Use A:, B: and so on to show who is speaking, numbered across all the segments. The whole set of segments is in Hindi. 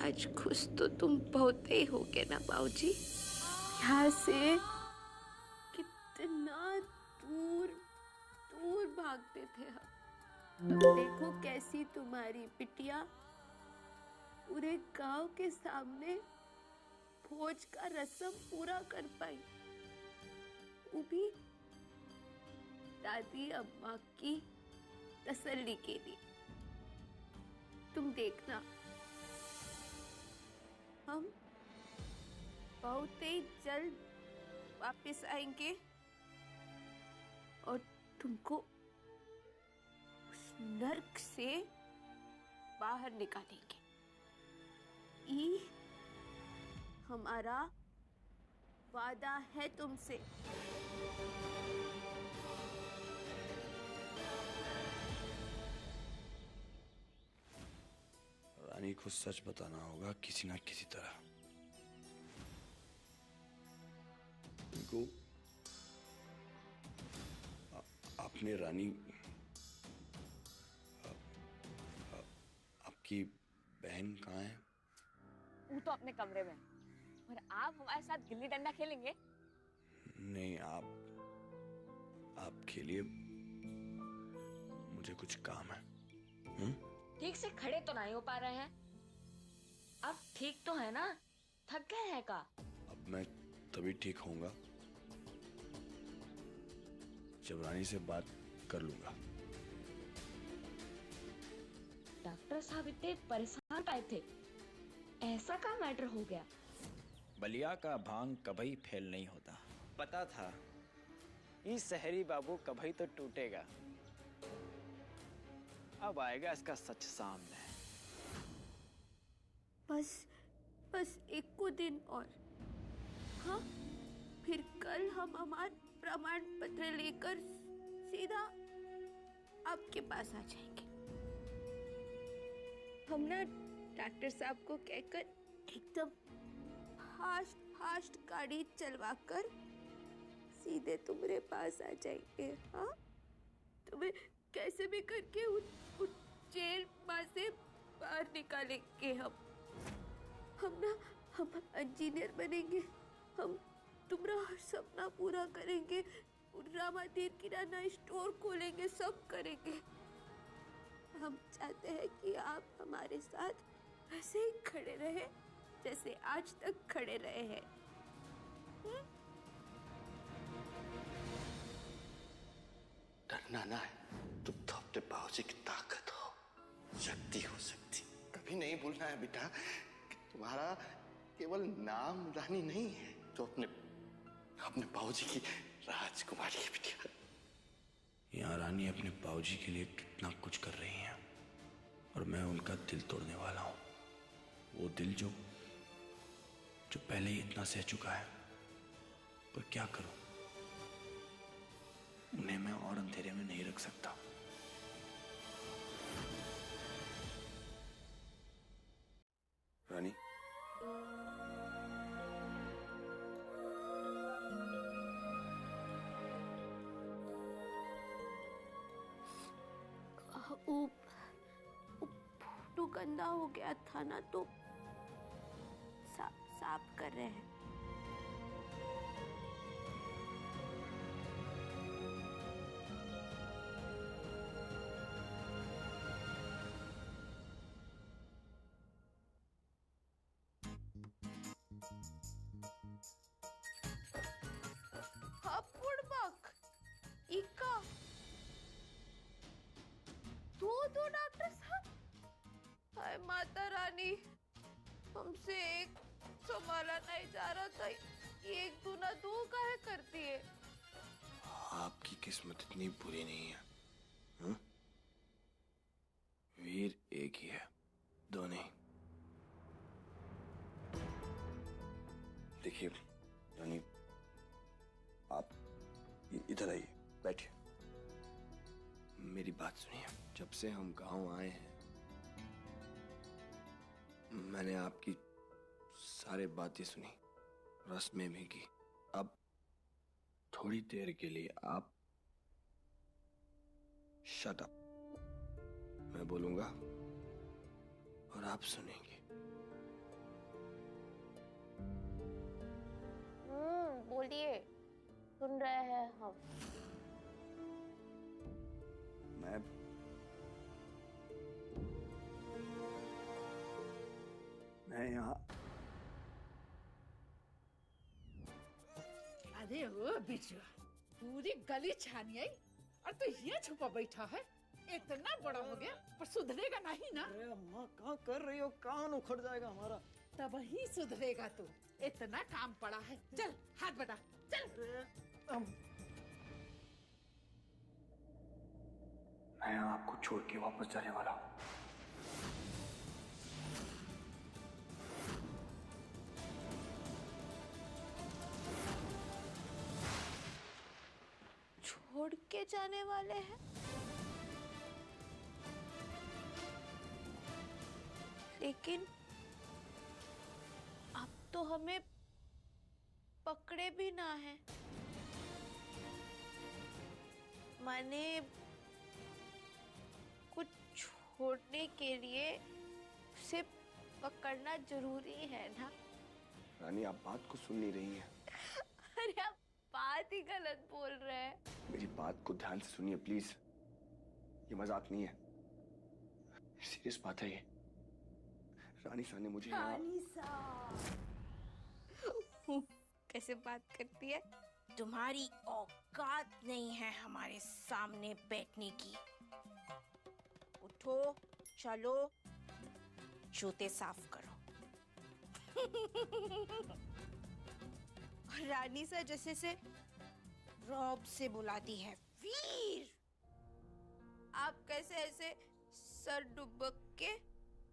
A: आज खुश तो तुम बहुत ही होगे ना बाबूजी। यहाँ से कितना दूर दूर भागते थे हम। अब देखो कैसी तुम्हारी बिटिया पूरे गांव के सामने भोज का रस्म पूरा कर पाई, वो भी दादी अम्मा की तसल्ली के लिए। तुम देखना, हम बहुत ही जल्द वापस आएंगे और तुमको उस नर्क से बाहर निकालेंगे। ये हमारा वादा है तुमसे।
B: रानी को सच बताना होगा किसी ना किसी तरह। इनको आपने रानी आपकी बहन कहाँ है?
C: वो तो अपने कमरे में। और आप हमारे साथ गिल्ली डंडा खेलेंगे?
B: नहीं, आप खेलिए, मुझे कुछ काम है।
C: ठीक से खड़े तो नहीं हो पा रहे हैं। अब ठीक तो है ना? थक गए हैं का?
B: अब मैं तभी ठीक होऊंगा जब रानी से बात कर लूंगा।
C: डॉक्टर साहब इतने परेशान पाए थे, ऐसा क्या मैटर हो गया?
D: बलिया का भांग कभी फेल नहीं होता। पता था ये शहरी बाबू कभी तो टूटेगा। अब आएगा इसका सच सामने।
A: बस एक को दिन और, हाँ, फिर कल हम हमारा प्रमाण पत्र लेकर सीधा आपके पास आ जाएंगे। हम ना डॉक्टर साहब को कहकर एकदम फास्ट गाड़ी चलवाकर सीधे तुम्हारे पास आ जाएंगे। हाँ, तुम्हें कैसे भी करके उस जेल से बाहर निकालेंगे हम ना, हम इंजीनियर बनेंगे, हम तुम्हारा सपना पूरा करेंगे, रामाधीर किराना स्टोर खोलेंगे, सब करेंगे। हम चाहते हैं कि आप हमारे साथ वैसे ही खड़े रहे जैसे आज तक खड़े रहे हैं।
E: डरना ना है, तुम तो अपने बाबूजी की ताकत हो, शक्ति हो सकती। कभी नहीं भूलना है बेटा कि तुम्हारा केवल नाम रानी नहीं है, तो अपने बाबूजी की राजकुमारी है बेटा।
B: यहाँ रानी अपने बाबूजी के लिए कितना कुछ कर रही हैं और मैं उनका दिल तोड़ने वाला हूँ। वो दिल जो पहले ही इतना सह चुका है, पर क्या करूं, उन्हें मैं और अंधेरे में नहीं रख सकता। रानी,
A: वो फोटो गंदा हो गया था ना, तो साफ कर रहे हैं। इका दो डॉक्टर साहब, हाय माता रानी, हमसे एक संभाला नहीं जा रहा था, एक दूना दो काहे करती है?
B: आपकी किस्मत इतनी बुरी नहीं है। वीर एक ही है, दो नहीं। देखिए रानी, आप इधर आइए, बैठिए, मेरी बात सुनिए। जब से हम गांव आए हैं, मैंने आपकी सारी बातें सुनी, रस्में भी की। अब थोड़ी देर के लिए आप शट अप, मैं बोलूंगा और आप सुनेंगे।
A: बोलिए, सुन रहे हैं हम।
B: मैं यहाँ।
F: अरे ओ बिजुआ, पूरी गली छानी आई और तू ये छुपा बैठा है। इतना बड़ा हो गया पर सुधरेगा नहीं ना।
D: अरे अम्मा क्या कर रही हो, कान उखड़ जाएगा हमारा।
F: तब ही सुधरेगा तू, इतना काम पड़ा है। चल हाथ बटा, चल।
B: मैं आपको छोड़ के वापस जाने वाला हूँ।
A: छोड़ के जाने वाले हैं? लेकिन अब तो हमें पकड़े भी ना है। माने कुछ छोड़ने के लिए उसे पकड़ना जरूरी है ना?
E: रानी, आप बात को सुन नहीं रही हैं।
A: अरे आप बात ही गलत बोल रहे हैं।
E: मेरी बात को ध्यान से सुनिए प्लीज। ये मजाक नहीं है, सीरियस बात है ये। रानी सा ने मुझे
F: रानी सा
A: कैसे बात करती है?
G: तुम्हारी औकात नहीं है हमारे सामने बैठने की। उठो, चलो, जूते साफ करो। रानी सा जैसे से रौब से बुलाती है, वीर।
A: आप कैसे ऐसे सर डुबक के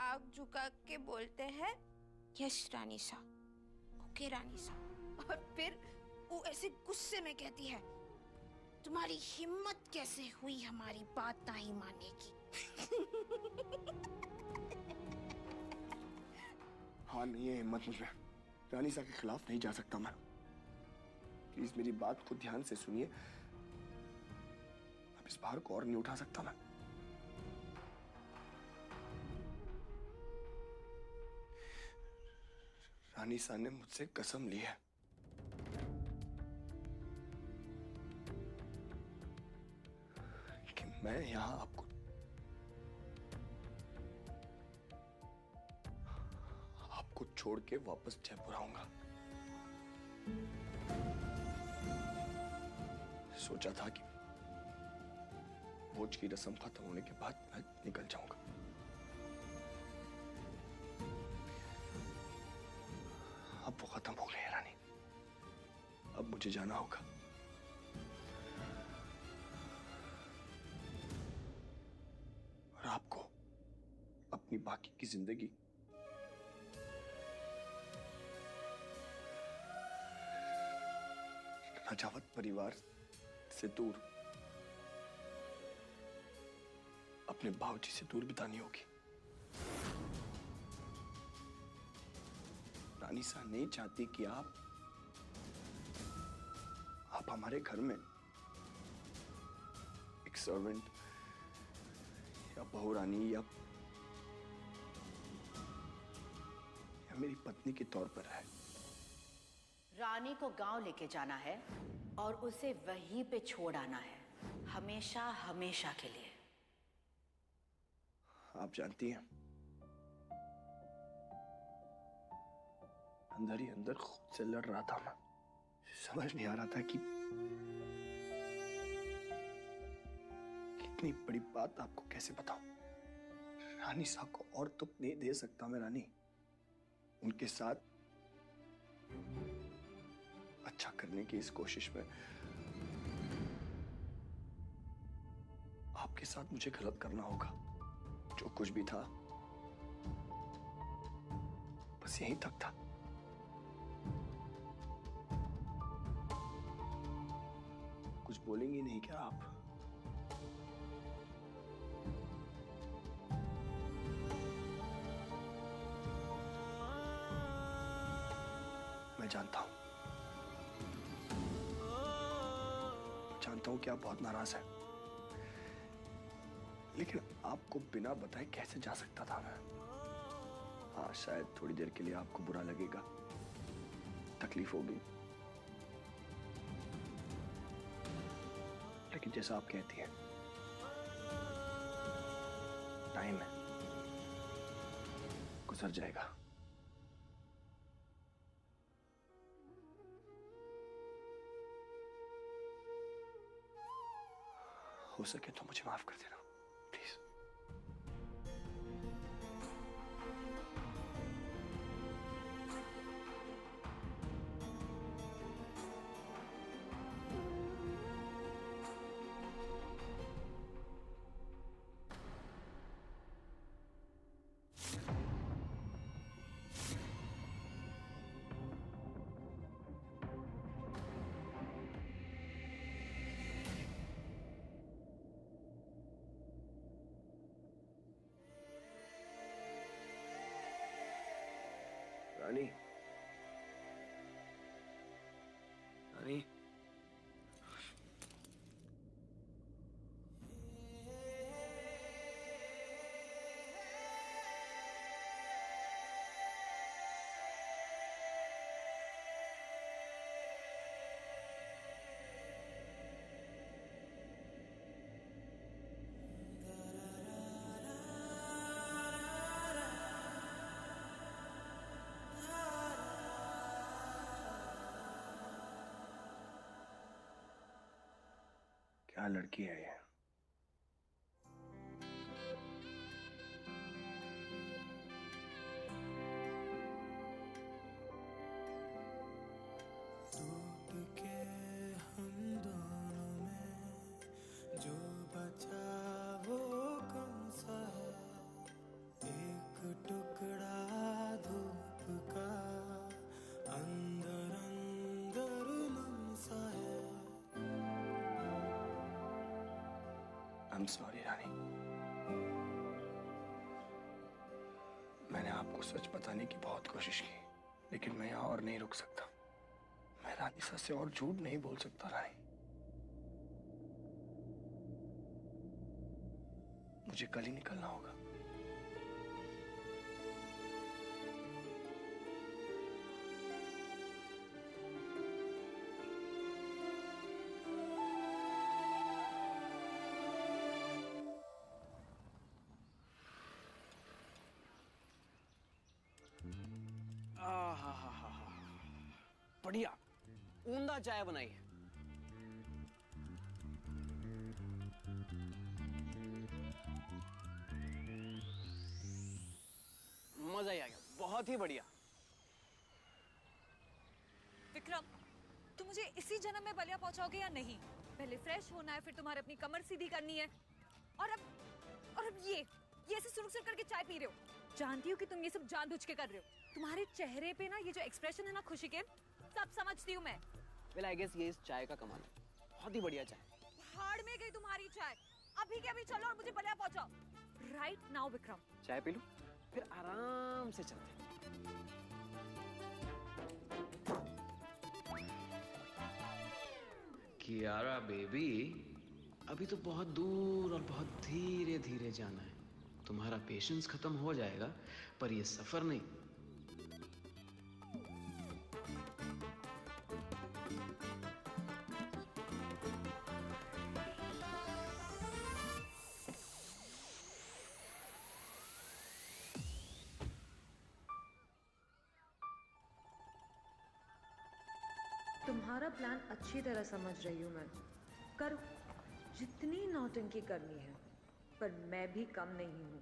A: आग झुका के बोलते हैं?
G: यस रानी सा, ओके रानी सा। और फिर वो ऐसे गुस्से में कहती है, तुम्हारी हिम्मत कैसे हुई हमारी बात नहीं मानने की।
E: हाँ, नहीं है हिम्मत मुझ में। रानी सा के खिलाफ नहीं जा सकता मैं। प्लीज मेरी बात को ध्यान से सुनिए। अब इस भार को और नहीं उठा सकता मैं। रानी सा ने मुझसे कसम ली है कि मैं यहां आपको छोड़ के वापस जयपुर आऊंगा। सोचा था कि भोज की रस्म खत्म होने के बाद मैं निकल जाऊंगा। अब वो खत्म हो गई है रानी। अब मुझे जाना होगा। और आपको अपनी बाकी की जिंदगी नजावत परिवार से दूर, अपने बाबूजी से दूर बितानी होगी। रानी सा नहीं चाहती कि आप हमारे घर में एक सर्वेंट या बहू रानी या मेरी पत्नी के तौर पर है।
H: रानी को गांव लेके जाना है और उसे वहीं पे छोड़ आना है, हमेशा हमेशा के लिए।
E: आप जानती हैं, अंदर ही अंदर खुद से लड़ रहा था मैं। समझ नहीं आ रहा था कि कितनी बड़ी बात आपको कैसे बताऊं। रानी साहब को और दुख नहीं दे सकता मैं रानी। उनके साथ अच्छा करने की इस कोशिश में आपके साथ मुझे गलत करना होगा। जो कुछ भी था बस यहीं तक था। कुछ बोलेंगी नहीं क्या आप? मैं जानता हूं कि आप बहुत नाराज हैं, लेकिन आपको बिना बताए कैसे जा सकता था मैं? हाँ, शायद थोड़ी देर के लिए आपको बुरा लगेगा, तकलीफ होगी,
B: लेकिन जैसा आप कहती हैं, टाइम है, गुजर जाएगा। हो सके तो मुझे माफ कर देना प्लीज। रानी, रानी, क्या लड़की है ये? I'm sorry, रानी। मैंने आपको सच बताने की बहुत कोशिश की, लेकिन मैं यहाँ और नहीं रुक सकता। मैं रानीसा से और झूठ नहीं बोल सकता रानी। मुझे कल ही निकलना होगा।
I: बढ़िया ऊंधा चाय बनाई है। मजा ही आ गया, बहुत ही बढ़िया।
J: विक्रम, तुम मुझे इसी जन्म में बलिया पहुंचाओगे या नहीं? पहले फ्रेश होना है, फिर तुम्हारे अपनी कमर सीधी करनी है, और अब ये ऐसे सुरुक करके चाय पी रहे हो। जानती हूँ कि तुम ये सब जानबूझ के कर रहे हो। तुम्हारे चेहरे पे ना ये जो एक्सप्रेशन है ना खुशी के, सब समझती हूँ मैं।
I: Well, I guess ये इस चाय का कमाल है, बहुत ही बढ़िया चाय।
J: भाड़ में गई तुम्हारी चाय। अभी के अभी चलो और मुझे बलिया पहुंचाओ। Right now Vikram.
I: चाय पी लूं, फिर आराम से चलते हैं।
K: कियारा बेबी, अभी तो बहुत दूर और बहुत धीरे धीरे जाना है। तुम्हारा पेशेंस खत्म हो जाएगा, पर ये सफर नहीं।
L: तुम्हारा प्लान अच्छी तरह समझ रही हूँ मैं। करो जितनी नौटंकी करनी है, पर मैं भी कम नहीं हूँ।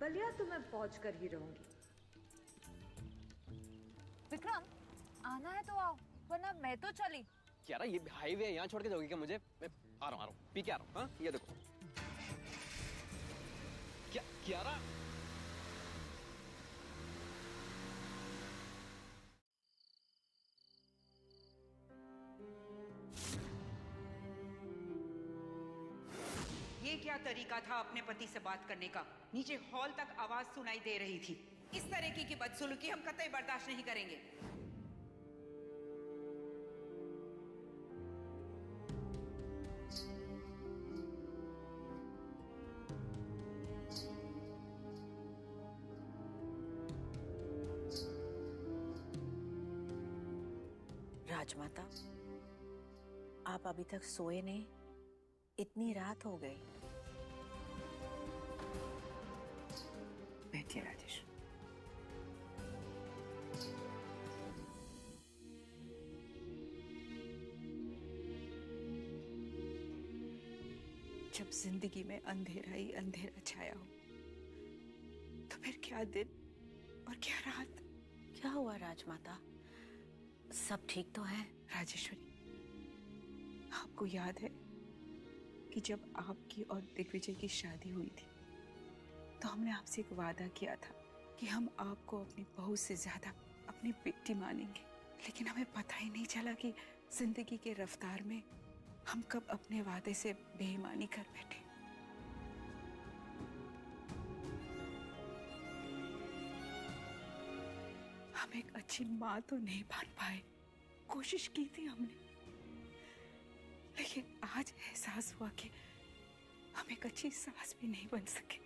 L: बलिया तो मैं पहुंच कर ही रहूंगी।
J: विक्रम, आना है तो आओ, वरना मैं तो चली।
I: कियारा, ये हाईवे है, यहाँ छोड़ के जाओगी क्या मुझे? मैं आ रहा हूँ, पी के आ रहा हूँ। हाँ, ये देखो। क्या कियारा?
M: ये क्या तरीका था अपने पति से बात करने का? नीचे हॉल तक आवाज सुनाई दे रही थी। इस तरीके की बदसलूकी हम कतई बर्दाश्त नहीं करेंगे।
H: राजमाता, आप अभी तक सोए नहीं? इतनी रात हो गई।
M: बैठिए राजेश। जब जिंदगी में अंधेरा ही अंधेरा छाया हो तो फिर क्या दिन और क्या रात।
H: क्या हुआ राजमाता, सब ठीक तो है?
M: राजेश्वरी, आपको याद है कि जब आपकी और दिग्विजय की शादी हुई थी तो हमने आपसे एक वादा किया था कि हम आपको अपनी बहू से ज्यादा अपनी बेटी मानेंगे, लेकिन हमें पता ही नहीं चला कि जिंदगी के रफ्तार में हम कब अपने वादे से बेईमानी कर बैठे। हम एक अच्छी माँ तो नहीं बन पाए, कोशिश की थी हमने, लेकिन आज एहसास हुआ कि हम एक अच्छी सास भी नहीं बन सके।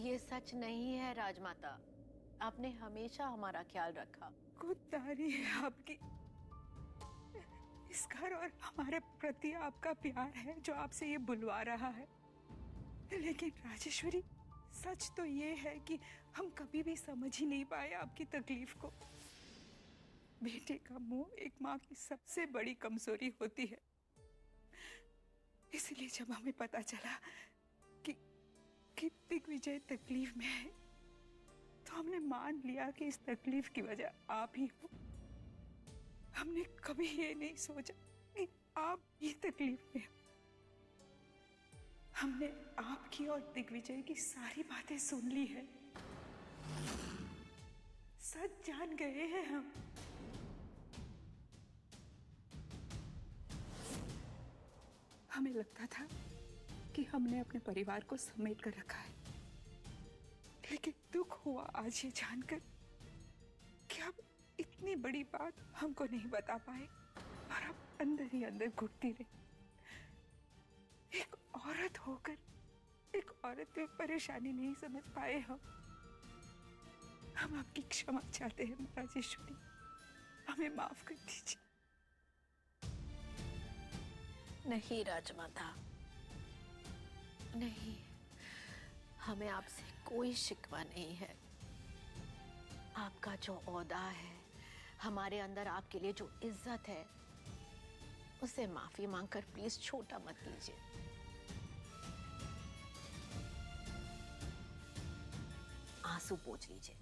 H: ये सच नहीं है राजमाता, आपने हमेशा हमारा ख्याल रखा।
M: खुददारी है आपकी। इस घर और हमारे प्रति आपका प्यार है जो आपसे ये बुलवा रहा है, लेकिन राजेश्वरी सच तो ये है कि हम कभी भी समझ ही नहीं पाए आपकी तकलीफ को। बेटे का मुंह एक माँ की सबसे बड़ी कमजोरी होती है, इसलिए जब हमें पता चला कि दिग्विजय तकलीफ में है तो हमने मान लिया कि इस तकलीफ की वजह आप ही हो। हमने कभी ये नहीं सोचा कि आप ये तकलीफ में हो। हमने आपकी और दिग्विजय की सारी बातें सुन ली है, सच जान गए हैं हम। हमें लगता था कि हमने अपने परिवार को समेट कर रखा है, लेकिन दुख हुआ आज ये जानकर कि आप इतनी बड़ी बात हमको नहीं बता पाए और आप अंदर ही अंदर घुटती रही। एक औरत होकर एक औरत में परेशानी नहीं समझ पाए हम आपकी क्षमा चाहते हैं राजेश्वरी, हमें माफ कर दीजिए।
H: नहीं राजमाता, नहीं, हमें आपसे कोई शिकवा नहीं है। आपका जो ओहदा है, हमारे अंदर आपके लिए जो इज्जत है, उसे माफी मांगकर प्लीज छोटा मत कीजिए। आंसू पोंछ लीजिए।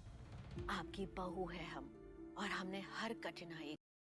H: आपकी बहू है हम, और हमने हर कठिनाई